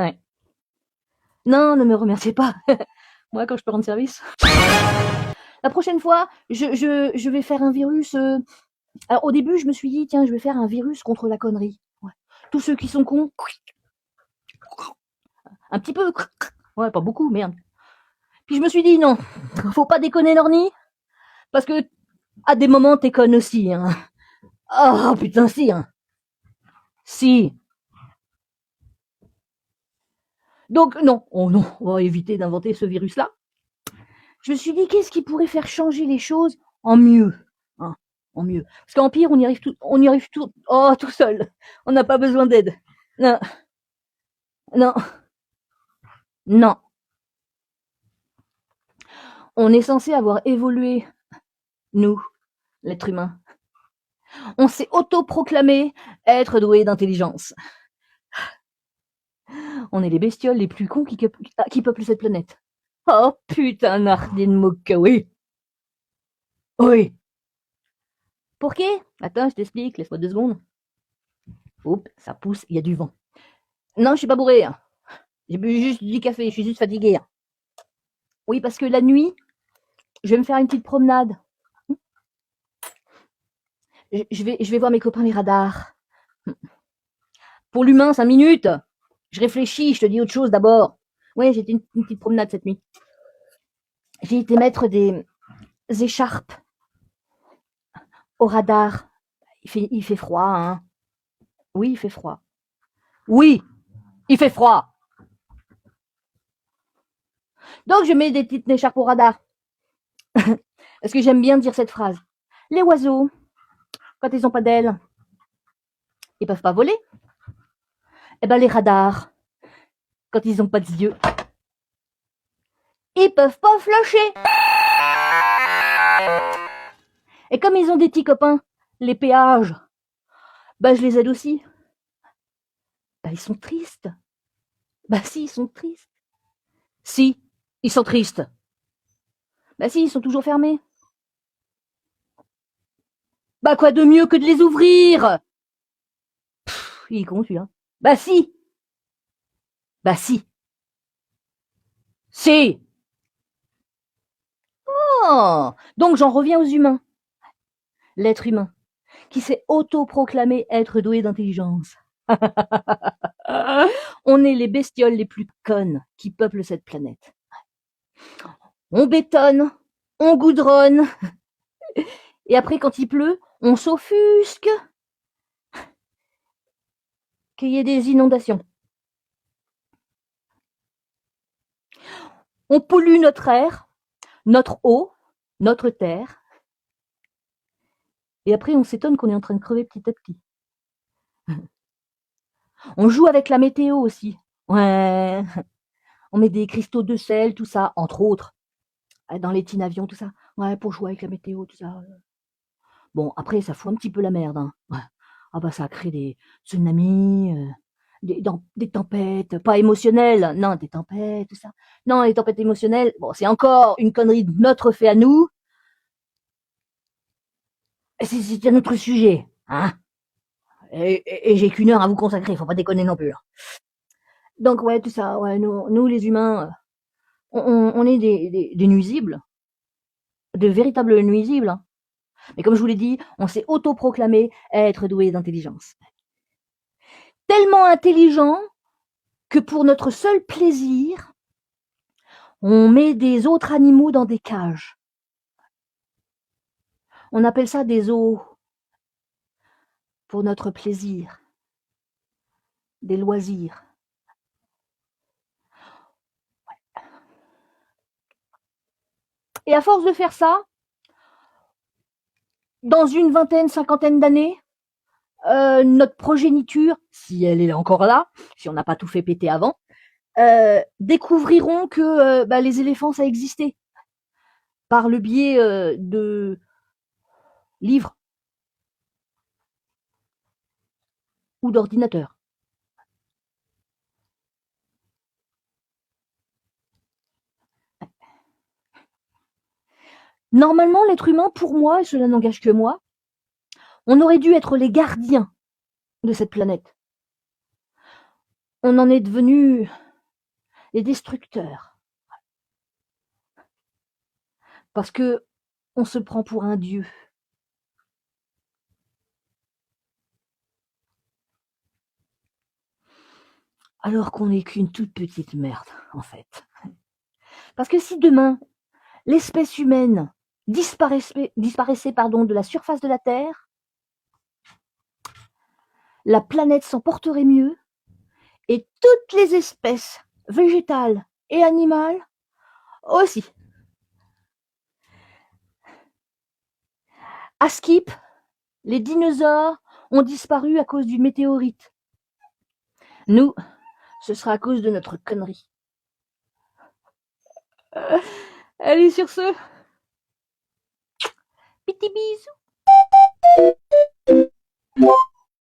Ouais. Non, ne me remerciez pas. Moi, quand je peux rendre service. La prochaine fois, je vais faire un virus. Alors, au début, je me suis dit, tiens, je vais faire un virus contre la connerie. Ouais. Tous ceux qui sont cons, un petit peu. Ouais, pas beaucoup, merde. Puis je me suis dit, non, faut pas déconner, Lorny, parce que à des moments, t'es conne aussi. Hein. Oh, putain, si. Hein. Si. Donc, non, oh non, on va éviter d'inventer ce virus-là. Je me suis dit, qu'est-ce qui pourrait faire changer les choses en mieux, hein, en mieux. Parce qu'en pire, on y arrive tout, oh, tout seul. On n'a pas besoin d'aide. Non, non, non. On est censé avoir évolué, nous, l'être humain. On s'est autoproclamé être doué d'intelligence. On est les bestioles les plus cons qui peuplent cette planète. Oh putain, Nardine Moka, oui. Oui. Pour qui? Attends, je t'explique, laisse-moi 2 secondes. Oups, ça pousse, il y a du vent. Non, je suis pas bourré. Hein. J'ai bu juste du café, je suis juste fatigué. Hein. Oui, parce que la nuit, je vais me faire une petite promenade. Je vais voir mes copains les radars. Pour l'humain, 5 minutes. Je réfléchis, je te dis autre chose d'abord. Ouais, j'ai été une petite promenade cette nuit. J'ai été mettre des écharpes au radar. Il fait froid, hein. Oui, il fait froid. Oui, il fait froid. Donc je mets des petites écharpes au radar. Parce que j'aime bien dire cette phrase. Les oiseaux, quand ils n'ont pas d'ailes, ils peuvent pas voler. Eh ben les radars, quand ils n'ont pas de yeux, ils peuvent pas flasher. Et comme ils ont des petits copains, les péages, bah je les aide aussi. Bah ils sont tristes. Bah si, ils sont tristes. Si, ils sont tristes. Bah si, ils sont toujours fermés. Bah quoi de mieux que de les ouvrir? Pff, il est con celui-là. Bah si. Bah si. Si. Oh, donc j'en reviens aux humains. L'être humain, qui s'est autoproclamé être doué d'intelligence. On est les bestioles les plus connes qui peuplent cette planète. On bétonne, on goudronne, et après quand il pleut, on s'offusque qu'il y ait des inondations. On pollue notre air, notre eau, notre terre, et après on s'étonne qu'on est en train de crever petit à petit. On joue avec la météo aussi. Ouais, on met des cristaux de sel, tout ça, entre autres, dans les petits avions, tout ça. Ouais, pour jouer avec la météo, tout ça. Bon, après, ça fout un petit peu la merde. Hein. Ouais. Ah bah ça crée des tsunamis, des tempêtes, pas émotionnelles, non, des tempêtes, tout ça. Non, les tempêtes émotionnelles, bon, c'est encore une connerie de notre fait à nous. C'est un autre sujet, hein. Et j'ai qu'1 heure à vous consacrer, faut pas déconner non plus. Hein. Donc ouais, tout ça, ouais, nous les humains, on est des nuisibles, de véritables nuisibles. Hein. Mais comme je vous l'ai dit, on s'est autoproclamé être doué d'intelligence. Tellement intelligent que pour notre seul plaisir, on met des autres animaux dans des cages. On appelle ça des zoos. Pour notre plaisir, des loisirs. Et à force de faire ça, dans une vingtaine, 50aine d'années, notre progéniture, si elle est encore là, si on n'a pas tout fait péter avant, découvriront que les éléphants, ça existait. Par le biais de livres ou d'ordinateurs. Normalement, l'être humain, pour moi, et cela n'engage que moi, on aurait dû être les gardiens de cette planète. on en est devenus des destructeurs. Parce que on se prend pour un dieu. Alors qu'on n'est qu'une toute petite merde, en fait. Parce que si demain, l'espèce humaine disparaissait de la surface de la Terre, la planète s'en porterait mieux et toutes les espèces végétales et animales aussi. À Skip, les dinosaures ont disparu à cause d'une météorite. Nous, ce sera à cause de notre connerie. Allez, sur ce, petit bisou.